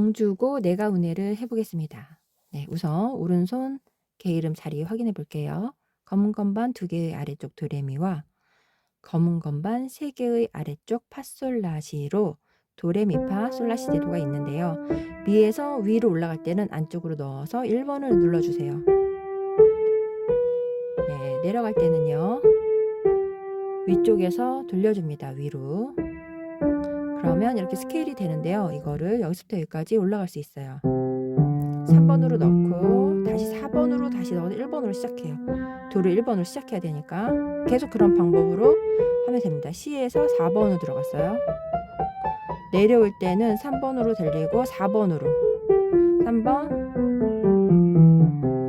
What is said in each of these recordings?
정주고 내가 운해를 해보겠습니다. 네, 우선 오른손 개 이름 자리 확인해 볼게요. 검은 건반 2개의 아래쪽 도레미와 검은 건반 3개의 아래쪽 파솔라시로 도레미파 솔라시 제도가 있는데요. 미에서 위로 올라갈 때는 안쪽으로 넣어서 1번을 눌러주세요. 네, 내려갈 때는요. 위쪽에서 돌려줍니다. 위로. 그러면 이렇게 스케일이 되는데요. 이거를 여기서부터 여기까지 올라갈 수 있어요. 3번으로 넣고 다시 4번으로 다시 넣어서 1번으로 시작해요. 도를 1번으로 시작해야 되니까 계속 그런 방법으로 하면 됩니다. C에서 4번으로 들어갔어요. 내려올 때는 3번으로 들리고 4번으로 3번.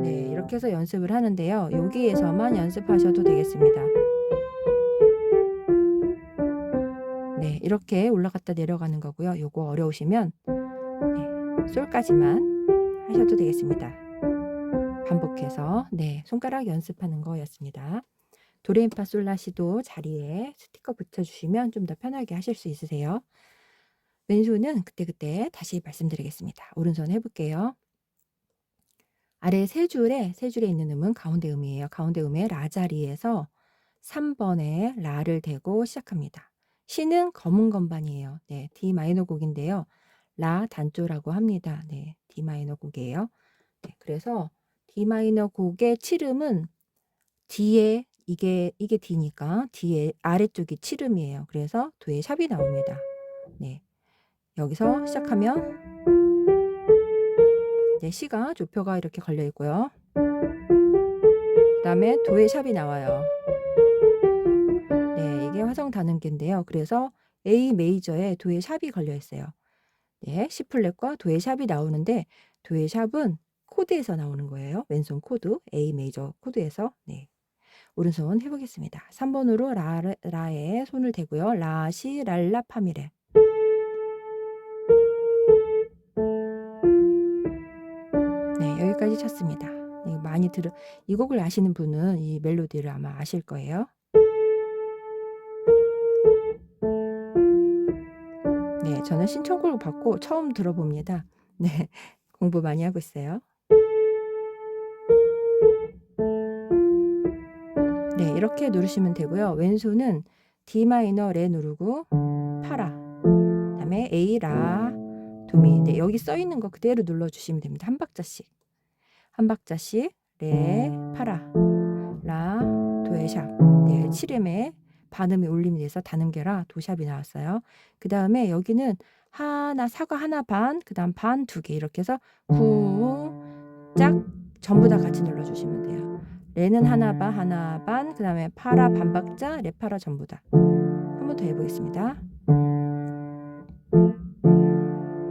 네, 이렇게 해서 연습을 하는데요. 여기에서만 연습하셔도 되겠습니다. 네, 이렇게 올라갔다 내려가는 거고요. 요거 어려우시면 네, 솔까지만 하셔도 되겠습니다. 반복해서 네, 손가락 연습하는 거였습니다. 도레미파 솔라시도 자리에 스티커 붙여주시면 좀 더 편하게 하실 수 있으세요. 왼손은 그때그때 다시 말씀드리겠습니다. 오른손 해볼게요. 아래 세 줄에 있는 음은 가운데 음이에요. 가운데 음의 라 자리에서 3번에 라를 대고 시작합니다. C는 검은 건반이에요. 네, D 마이너 곡인데요. 라 단조라고 합니다. 네, D 마이너 곡이에요. 네, 그래서 D 마이너 곡의 7음은 D에 이게 D니까 D의 아래쪽이 7음이에요. 그래서 도의 샵이 나옵니다. 네, 여기서 시작하면 네, C가 조표가 이렇게 걸려 있고요. 그 다음에 도의 샵이 나와요. 네, 이게 화성 단음계인데요. 그래서 A 메이저에 도의 샵이 걸려 있어요. 네, C 플랫과 도의 샵이 나오는데 도의 샵은 코드에서 나오는 거예요. 왼손 코드, A 메이저 코드에서. 네, 오른손 해보겠습니다. 3번으로 라에 손을 대고요. 라시 랄라 파미레. 네, 여기까지 쳤습니다. 이 곡을 아시는 분은 이 멜로디를 아마 아실 거예요. 네, 저는 신청곡을 받고 처음 들어봅니다. 네, 공부 많이 하고 있어요. 네, 이렇게 누르시면 되고요. 왼손은 D 마이너 레 누르고 파라, 그다음에 A 라 도미. 네, 여기 써 있는 거 그대로 눌러주시면 됩니다. 한 박자씩 레 파라 라 도의 샵. 네, 7음에 반음이 올림이 돼서 단음계라 도샵이 나왔어요. 그 다음에 여기는 하나 사과 하나 반, 그 다음 반 2개 이렇게 해서 쿵짝 전부 다 같이 눌러주시면 돼요. 레는 하나 반, 그 다음에 파라 반박자, 레 파라 전부 다. 한 번 더 해보겠습니다.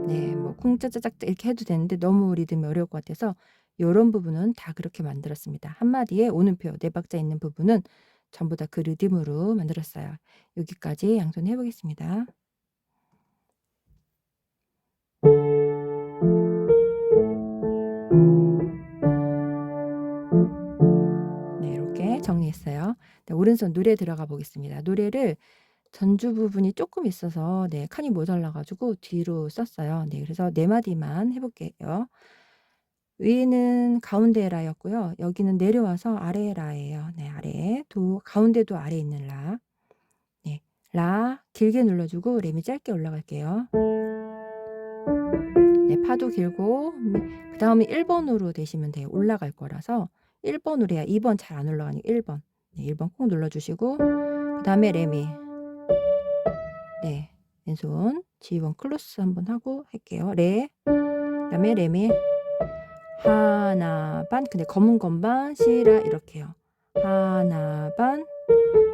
네, 뭐 쿵짜짜짝 이렇게 해도 되는데 너무 리듬이 어려울 것 같아서 이런 부분은 다 그렇게 만들었습니다. 한마디에 오는표, 4박자 있는 부분은 전부 다 그 리듬으로 만들었어요. 여기까지 양손 해보겠습니다. 네, 이렇게 정리했어요. 네, 오른손 노래 들어가 보겠습니다. 노래를 전주 부분이 조금 있어서 네, 칸이 모자라가지고 뒤로 썼어요. 네, 그래서 4마디만 해볼게요. 위에는 가운데 라였고요. 여기는 내려와서 아래 라예요. 네, 아래 가운데도 아래 있는 라. 네, 라 길게 눌러주고 레미 짧게 올라갈게요. 네, 파도 길고 그 다음에 1번으로 되시면 돼요. 올라갈 거라서 1번으로 해야 2번 잘 안 올라가니까 1번. 네, 1번 꼭 눌러주시고 그 다음에 레미. 네, 왼손 G1 클로스 한번 하고 할게요. 레, 그 다음에 레미 하나 반. 근데 검은 건반 시라 이렇게요. 하나 반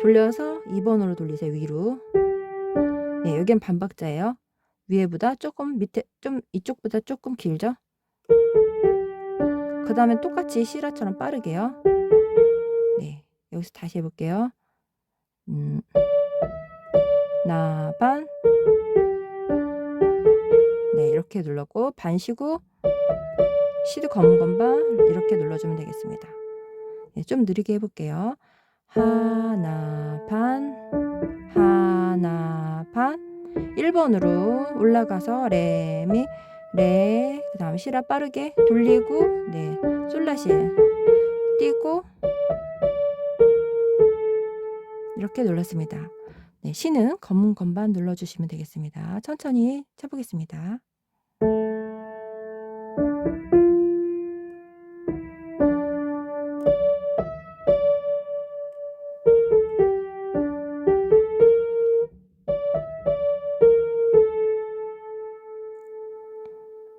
돌려서 2번으로 돌리세요. 위로. 네, 여긴 반박자예요. 위에보다 조금 밑에 좀 이쪽보다 조금 길죠? 그 다음에 똑같이 시라처럼 빠르게요. 네, 여기서 다시 해볼게요. 나 반. 네, 이렇게 눌렀고 반 쉬고 시도 검은 건반 이렇게 눌러주면 되겠습니다. 네, 좀 느리게 해볼게요. 하나 반, 하나 반. 1번으로 올라가서 레미, 레, 그 다음에 시라 빠르게 돌리고, 네, 솔라시 띄고, 이렇게 눌렀습니다. 네, 시는 검은 건반 눌러주시면 되겠습니다. 천천히 쳐보겠습니다.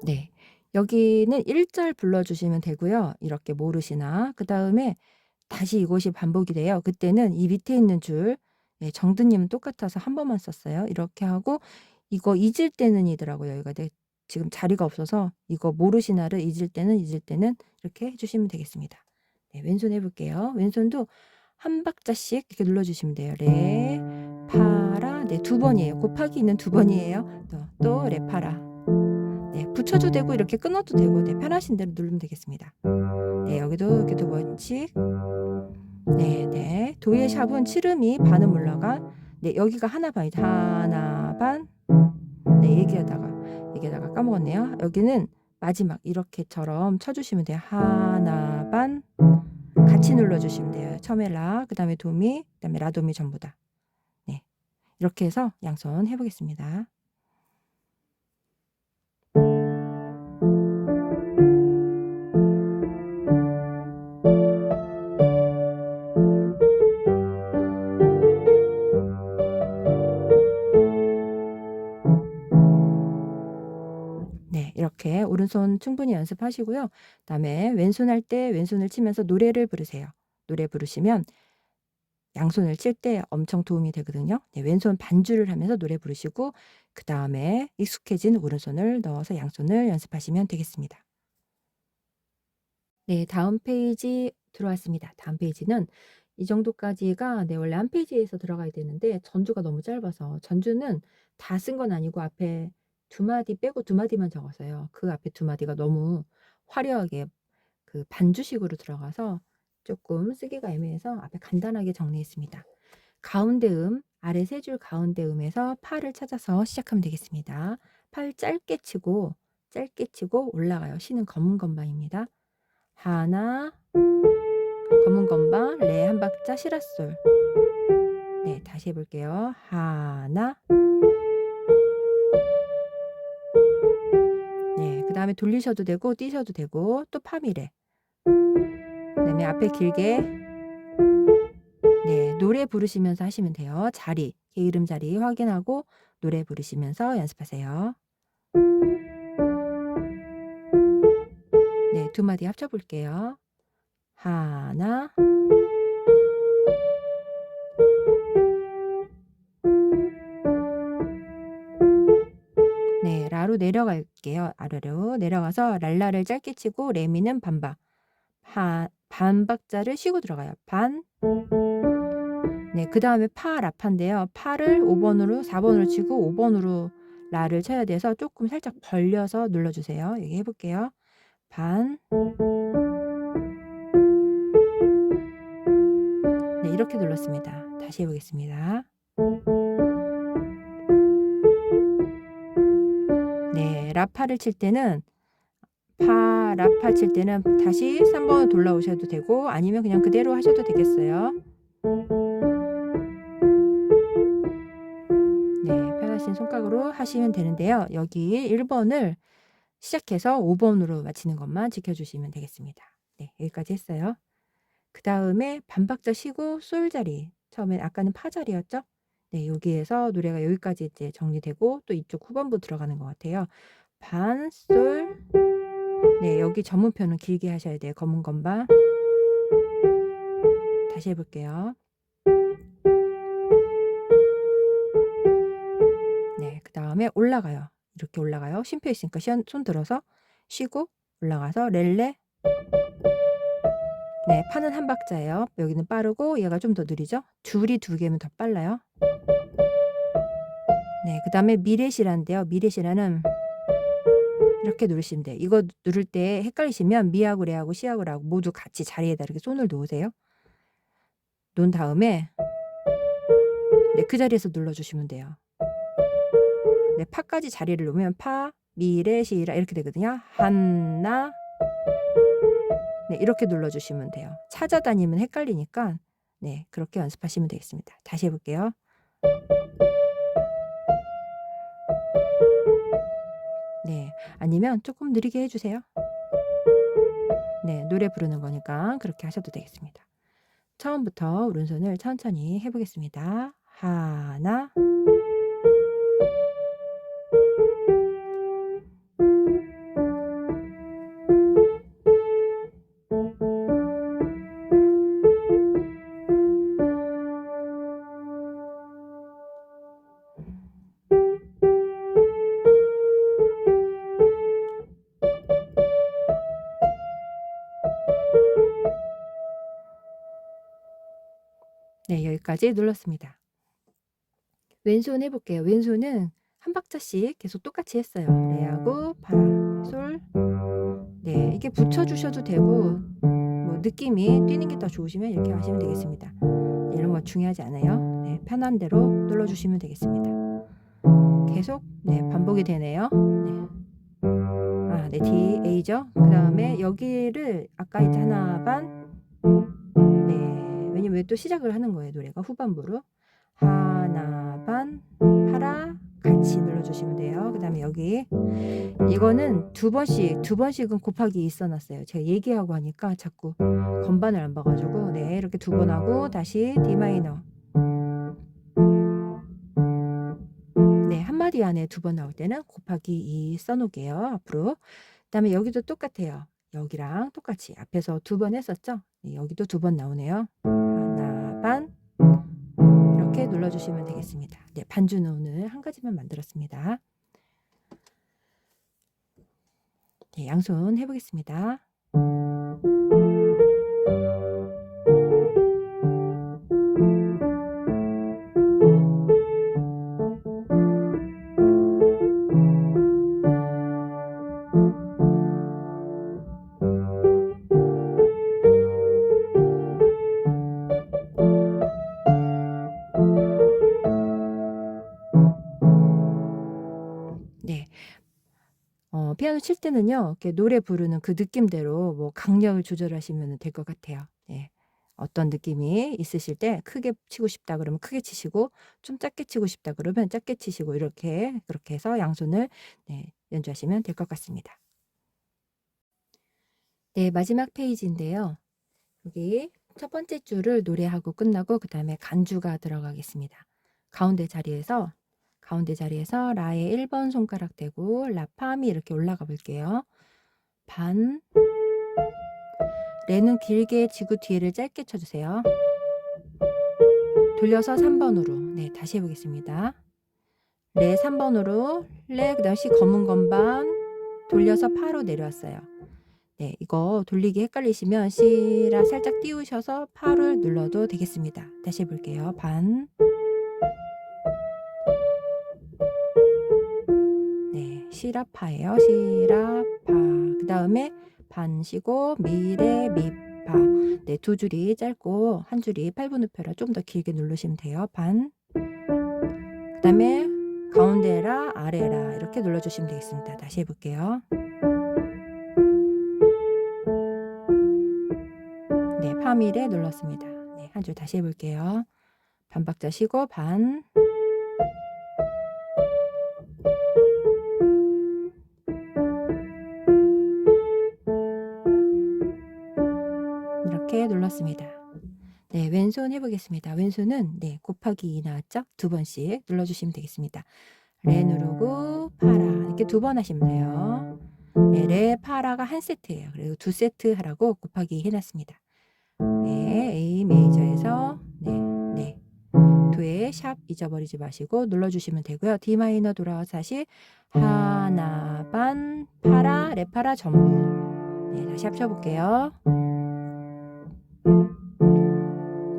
네, 여기는 1절 불러주시면 되고요. 이렇게 모르시나. 그 다음에 다시 이것이 반복이 돼요. 그때는 이 밑에 있는 줄, 네, 정드님은 똑같아서 한 번만 썼어요. 이렇게 하고 이거 잊을 때는 이더라고요. 여기가 지금 자리가 없어서 이거 모르시나를 잊을 때는 이렇게 해주시면 되겠습니다. 네, 왼손 해볼게요. 왼손도 한 박자씩 이렇게 눌러주시면 돼요. 레, 파라, 네, 2번이에요. 곱하기 있는 2번이에요. 또 레, 파라. 네, 붙여도 되고 이렇게 끊어도 되고, 네, 편하신 대로 누르면 되겠습니다. 네, 여기도 이렇게 2번씩. 네. 도의 샵은 칠음이 반음 올라가. 네, 여기가 하나 반이죠. 하나 반. 네, 얘기하다가 까먹었네요. 여기는 마지막 이렇게처럼 쳐주시면 돼요. 하나 반. 같이 눌러주시면 돼요. 처음에 라, 그 다음에 도미, 그 다음에 라도미 전부 다. 네, 이렇게 해서 양손 해보겠습니다. 네, 이렇게 오른손 충분히 연습하시고요. 그다음에 왼손 할 때 왼손을 치면서 노래를 부르세요. 노래 부르시면 양손을 칠 때 엄청 도움이 되거든요. 네, 왼손 반주를 하면서 노래 부르시고 그 다음에 익숙해진 오른손을 넣어서 양손을 연습하시면 되겠습니다. 네, 다음 페이지 들어왔습니다. 다음 페이지는 이 정도까지가 네, 원래 한 페이지에서 들어가야 되는데 전주가 너무 짧아서 전주는 다 쓴 건 아니고 앞에 2마디 빼고 2마디만 적었어요. 그 앞에 2마디가 너무 화려하게 그 반주식으로 들어가서 조금 쓰기가 애매해서 앞에 간단하게 정리했습니다. 가운데 아래 3줄 가운데 음에서 파를 찾아서 시작하면 되겠습니다. 팔 짧게 치고 올라가요. 시는 검은 건반입니다. 하나, 검은 건반, 레 한 박자, 시라솔. 네, 다시 해볼게요. 하나. 네, 그 다음에 돌리셔도 되고 띄셔도 되고 또 파미레. 그다음에 앞에 길게 네, 노래 부르시면서 하시면 돼요. 자리, 개 이름 자리 확인하고 노래 부르시면서 연습하세요. 네, 2마디 합쳐볼게요. 하나, 네, 라로 내려갈게요. 아래로 내려가서 랄라를 짧게 치고 레미는 반박. 반박자를 쉬고 들어가요. 반. 네, 그 다음에 파 라파인데요. 파를 5번으로 4번으로 치고 5번으로 라를 쳐야 돼서 조금 살짝 벌려서 눌러주세요. 여기 해볼게요. 반. 네, 이렇게 눌렀습니다. 다시 해보겠습니다. 네, 라파를 칠 때는 라파 칠 때는 다시 3번으로 돌아오셔도 되고 아니면 그냥 그대로 하셔도 되겠어요. 네, 편하신 손가락으로 하시면 되는데요. 여기 1번을 시작해서 5번으로 마치는 것만 지켜주시면 되겠습니다. 네, 여기까지 했어요. 그 다음에 반박자 쉬고 솔 자리. 처음엔 아까는 파 자리였죠? 네, 여기에서 노래가 여기까지 이제 정리되고 또 이쪽 후반부 들어가는 것 같아요. 반, 솔. 네, 여기 전문표는 길게 하셔야 돼요. 검은 건반. 다시 해볼게요. 네, 그 다음에 올라가요. 이렇게 올라가요. 쉼표 있으니까 손 들어서 쉬고 올라가서 렐레. 네, 파는 한 박자예요. 여기는 빠르고 얘가 좀 더 느리죠? 줄이 2개면 더 빨라요. 네, 그 다음에 미레시라인데요. 미레시라는 이렇게 누르시면 돼요. 이거 누를 때 헷갈리시면 미하고 레하고 시하고 라고 모두 같이 자리에다 이렇게 손을 놓으세요. 놓은 다음에 네, 그 자리에서 눌러주시면 돼요. 네, 파까지 자리를 놓으면 파, 미레 시라 이렇게 되거든요. 한나. 네, 이렇게 눌러주시면 돼요. 찾아다니면 헷갈리니까 네, 그렇게 연습하시면 되겠습니다. 다시 해볼게요. 네, 아니면 조금 느리게 해주세요. 네, 노래 부르는 거니까 그렇게 하셔도 되겠습니다. 처음부터 오른손을 천천히 해보겠습니다. 하나, 네, 여기까지 눌렀습니다. 왼손 해볼게요. 왼손은 한 박자씩 계속 똑같이 했어요. 레하고 파라, 솔. 네, 이게 붙여주셔도 되고 뭐 느낌이 뛰는 게 더 좋으시면 이렇게 하시면 되겠습니다. 네, 이런 거 중요하지 않아요. 네, 편한 대로 눌러주시면 되겠습니다. 계속 네, 반복이 되네요. 네. 아, 네, D, A죠. 그 다음에 여기를 아까 이제 하나 반. 네, 왜냐면 또 시작을 하는 거예요. 노래가 후반부로. 하나 반 파라 같이 눌러주시면 돼요. 그 다음에 여기 이거는 두 번씩은 곱하기 있어 놨어요. 제가 얘기하고 하니까 자꾸 건반을 안 봐가지고 네, 이렇게 두 번 하고 다시 D 마이너. 네, 한마디 안에 두 번 나올 때는 곱하기 2 써놓을게요. 앞으로. 그 다음에 여기도 똑같아요. 여기랑 똑같이 앞에서 두 번 했었죠. 네, 여기도 두 번 나오네요. 하나 반 이렇게 눌러주시면 되겠습니다. 네, 반주는 오늘 한 가지만 만들었습니다. 네, 양손 해보겠습니다. 네. 피아노 칠 때는요, 이렇게 노래 부르는 그 느낌대로 뭐 강약을 조절하시면 될 것 같아요. 네. 어떤 느낌이 있으실 때 크게 치고 싶다 그러면 크게 치시고 좀 작게 치고 싶다 그러면 작게 치시고 이렇게 그렇게 해서 양손을 네, 연주하시면 될 것 같습니다. 네, 마지막 페이지인데요. 여기 첫 번째 줄을 노래하고 끝나고 그 다음에 간주가 들어가겠습니다. 가운데 자리에서 라의 1번 손가락 대고 라파미 이렇게 올라가 볼게요. 반, 레는 길게 치고 뒤를 짧게 쳐주세요. 돌려서 3번으로 네, 다시 해보겠습니다. 레 3번으로 레 그 다음 시 검은 건반 돌려서 파로 내려왔어요. 네, 이거 돌리기 헷갈리시면 시라 살짝 띄우셔서 파를 눌러도 되겠습니다. 다시 해볼게요. 반, 네, 시라파예요. 시라파. 그 다음에 반 쉬고 미레 미파. 네, 두 줄이 짧고 한 줄이 8분음표라 좀 더 길게 누르시면 돼요. 반. 그 다음에 가운데라 아래라 이렇게 눌러주시면 되겠습니다. 다시 해볼게요. 네, 파미레 눌렀습니다. 네, 한 줄 다시 해볼게요. 반박자 쉬고 반. 이렇게 눌렀습니다. 네, 왼손 해보겠습니다. 왼손은 네, 곱하기 2 나왔죠? 두 번씩 눌러주시면 되겠습니다. 레 누르고 파라 이렇게 두 번 하시면 돼요. 네, 레 파라가 한 세트예요. 그리고 두 세트 하라고 곱하기 해놨습니다. 네, A 메이저에서 네, 도에 샵 잊어버리지 마시고 눌러주시면 되고요. D 마이너 돌아와서 다시 하나 반 파라 레 파라 전부. 네, 다시 합쳐볼게요.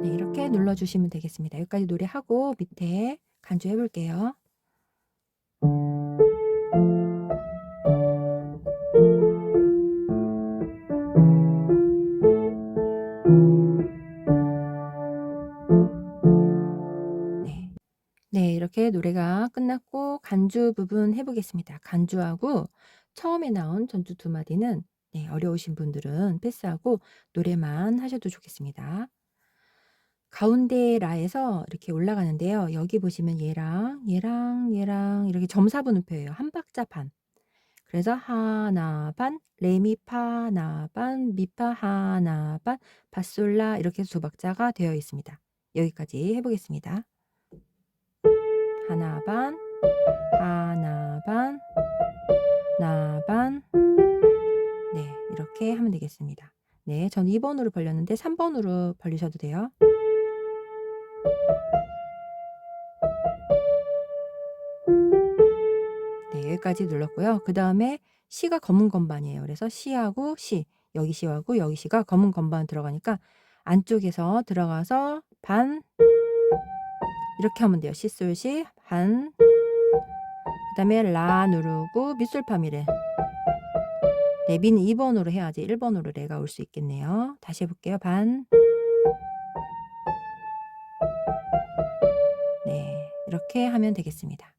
네, 이렇게 눌러주시면 되겠습니다. 여기까지 노래하고 밑에 간주 해볼게요. 이렇게 노래가 끝났고 간주 부분 해 보겠습니다. 간주하고 처음에 나온 전주 두 마디는 어려우신 분들은 패스하고 노래만 하셔도 좋겠습니다. 가운데 라에서 이렇게 올라가는데요. 여기 보시면 얘랑 이렇게 점사분음표예요. 한 박자 반. 그래서 하나 반, 레미파 나 반, 미파 하나 반, 파솔라 이렇게 해서 두 박자가 되어 있습니다. 여기까지 해보겠습니다. 하나 반, 하나 반, 나 반. 네, 이렇게 하면 되겠습니다. 네, 전 2번으로 벌렸는데 3번으로 벌리셔도 돼요. 네, 여기까지 눌렀고요. 그 다음에 C가 검은 건반이에요. 그래서 C하고 C, 여기 C하고 여기 C가 검은 건반 들어가니까 안쪽에서 들어가서 반 이렇게 하면 돼요. C, 솔, C, 반. 그 다음에 라 누르고 밑솔파 미레. 네, 미는 2번으로 해야지 1번으로 레가 올 수 있겠네요. 다시 해볼게요. 반. 네, 이렇게 하면 되겠습니다.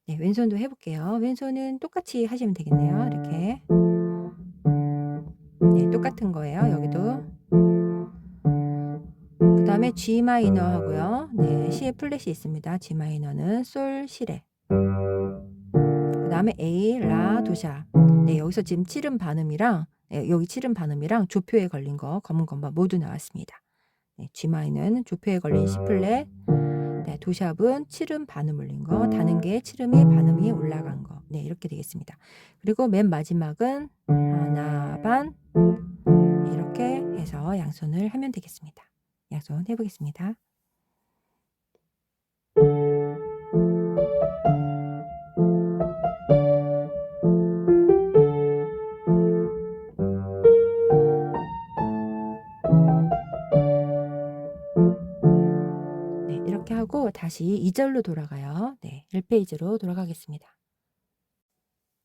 네, 왼손도 해볼게요. 왼손은 똑같이 하시면 되겠네요. 이렇게. 네, 똑같은 거예요. 여기도. 그 다음에 G 마이너 하고요. 네, C에 플랫이 있습니다. G 마이너는 솔, 시레. 그 다음에 A, 라, 도샤. 네, 여기서 지금 칠음 반음이랑 여기 칠음 반음이랑 조표에 걸린 거 검은 건반 모두 나왔습니다. 네, G 마이너는 조표에 걸린 C 플랫. 네, 도샵은 칠음 반음 올린 거, 다는 게 칠음이 반음이 올라간 거. 네, 이렇게 되겠습니다. 그리고 맨 마지막은 하나 반. 네, 이렇게 해서 양손을 하면 되겠습니다. 양손 해보겠습니다. 네, 이렇게 하고 다시 2절로 돌아가요. 네, 1페이지로 돌아가겠습니다.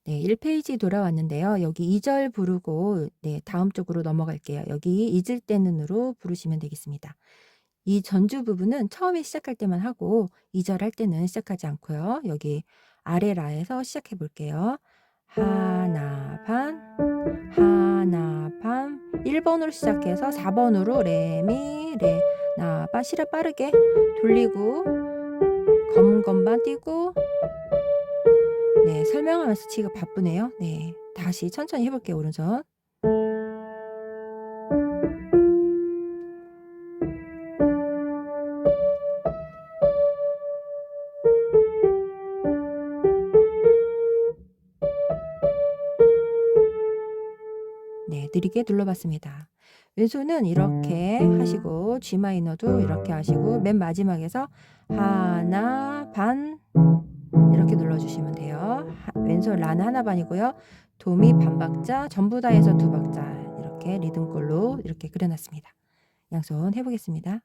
네, 1페이지 돌아왔는데요. 여기 2절 부르고 네, 다음 쪽으로 넘어갈게요. 여기 잊을 때는으로 부르시면 되겠습니다. 이 전주 부분은 처음에 시작할 때만 하고 2절 할 때는 시작하지 않고요. 여기 아래 라에서 시작해 볼게요. 하나 반, 하나 반, 1번으로 시작해서 4번으로 레미 레 나 바 시라 빠르게 돌리고 검은 건반 띄고 네, 설명하면서 지금 바쁘네요. 네, 다시 천천히 해볼게요. 오른손. 네, 느리게 눌러봤습니다. 왼손은 이렇게 하시고 G 마이너도 이렇게 하시고 맨 마지막에서 하나 반 이렇게 눌러주시면 돼요. 왼손 라는 하나 반이고요. 도미 반박자 전부 다 해서 두 박자 이렇게 리듬꼴로 이렇게 그려놨습니다. 양손 해보겠습니다.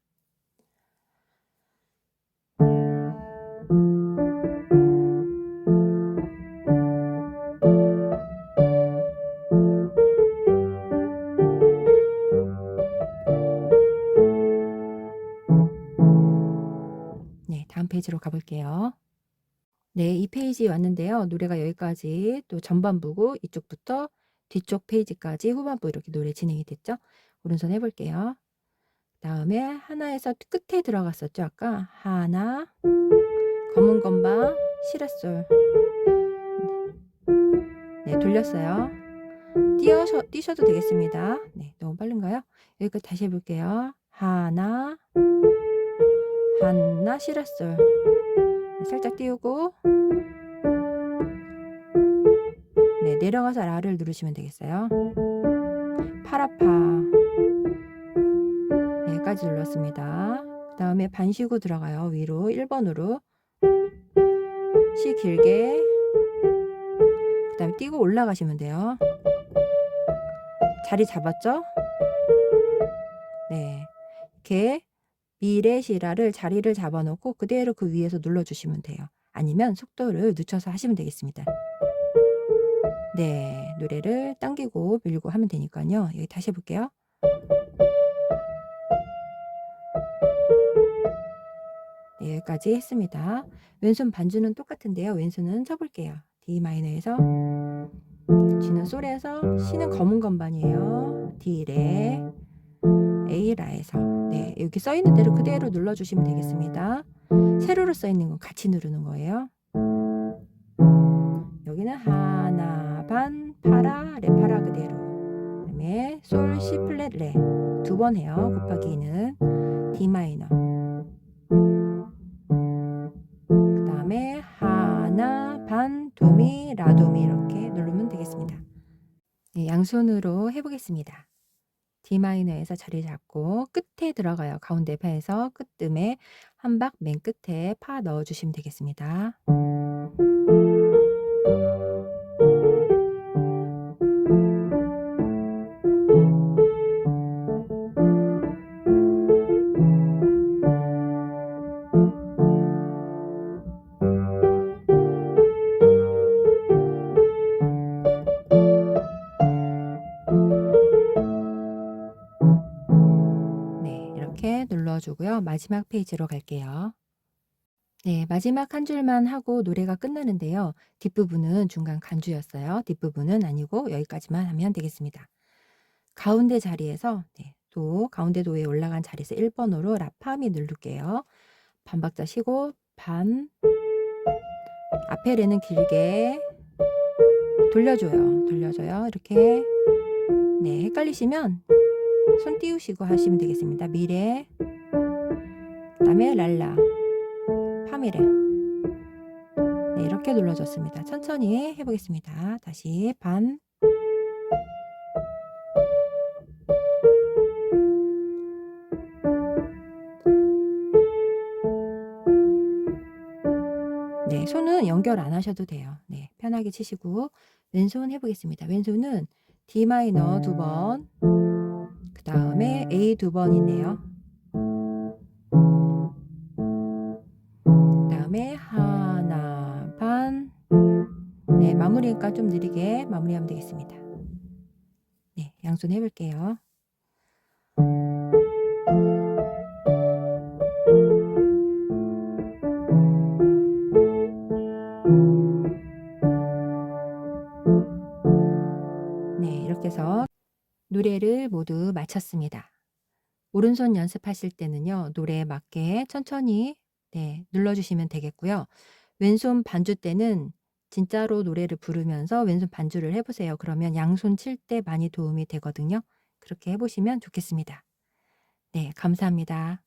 네, 다음 페이지로 가볼게요. 네, 이 페이지 왔는데요. 노래가 여기까지 또 전반부고 이쪽부터 뒤쪽 페이지까지 후반부 이렇게 노래 진행이 됐죠. 오른손 해볼게요. 다음에 하나에서 끝에 들어갔었죠. 아까 하나, 검은 건반, 시라솔. 네, 돌렸어요. 뛰셔도 되겠습니다. 네, 너무 빠른가요? 여기까지 다시 해볼게요. 하나, 하나, 시라솔. 네, 살짝 띄우고 네, 내려가서 라를 누르시면 되겠어요. 파라파. 네, 여기까지 눌렀습니다. 그 다음에 반 쉬고 들어가요. 위로 1번으로 시 길게 그 다음에 띄고 올라가시면 돼요. 자리 잡았죠? 네, 이렇게 미레시라를 자리를 잡아놓고 그대로 그 위에서 눌러주시면 돼요. 아니면 속도를 늦춰서 하시면 되겠습니다. 네, 노래를 당기고 밀고 하면 되니까요. 여기 다시 해볼게요. 네, 여기까지 했습니다. 왼손 반주는 똑같은데요. 왼손은 쳐볼게요. D 마이너에서 G는 솔에서 C는 검은 건반이에요. D 레 A 라에서 네, 여기 써 있는 대로 그대로 눌러주시면 되겠습니다. 세로로 써 있는 건 같이 누르는 거예요. 여기는 하나 반 파라 레 파라 그대로. 그다음에 솔 C 플랫 레 두 번 해요. 곱하기 2는 D 마이너. 그다음에 하나 반 도미 라도미 이렇게 누르면 되겠습니다. 네, 양손으로 해보겠습니다. D 마이너에서 자리 잡고 끝에 들어가요. 가운데 파에서 끝뜸에 한 박 맨 끝에 파 넣어주시면 되겠습니다. 네, 이렇게 눌러주고요. 마지막 페이지로 갈게요. 네, 마지막 한 줄만 하고 노래가 끝나는데요. 뒷부분은 중간 간주였어요. 뒷부분은 아니고 여기까지만 하면 되겠습니다. 가운데 자리에서 네, 도 가운데 도에 올라간 자리에서 1번으로 라파미 누를게요. 반박자 쉬고 반 앞에 레는 길게 돌려줘요. 이렇게 네, 헷갈리시면 손 띄우시고 하시면 되겠습니다. 미레 그다음에 랄라 파미레 네, 이렇게 눌러줬습니다. 천천히 해보겠습니다. 다시 반 네, 손은 연결 안 하셔도 돼요. 네, 편하게 치시고 왼손 해보겠습니다. 왼손은 D 마이너 두 번, 그 다음에 A 두 번 있네요. 그 다음에 하나 반. 네, 마무리니까 좀 느리게 마무리하면 되겠습니다. 네, 양손 해볼게요. 네, 이렇게 해서 노래를 모두 마쳤습니다. 오른손 연습하실 때는요, 노래에 맞게 천천히 네, 눌러주시면 되겠고요. 왼손 반주 때는 진짜로 노래를 부르면서 왼손 반주를 해보세요. 그러면 양손 칠 때 많이 도움이 되거든요. 그렇게 해보시면 좋겠습니다. 네, 감사합니다.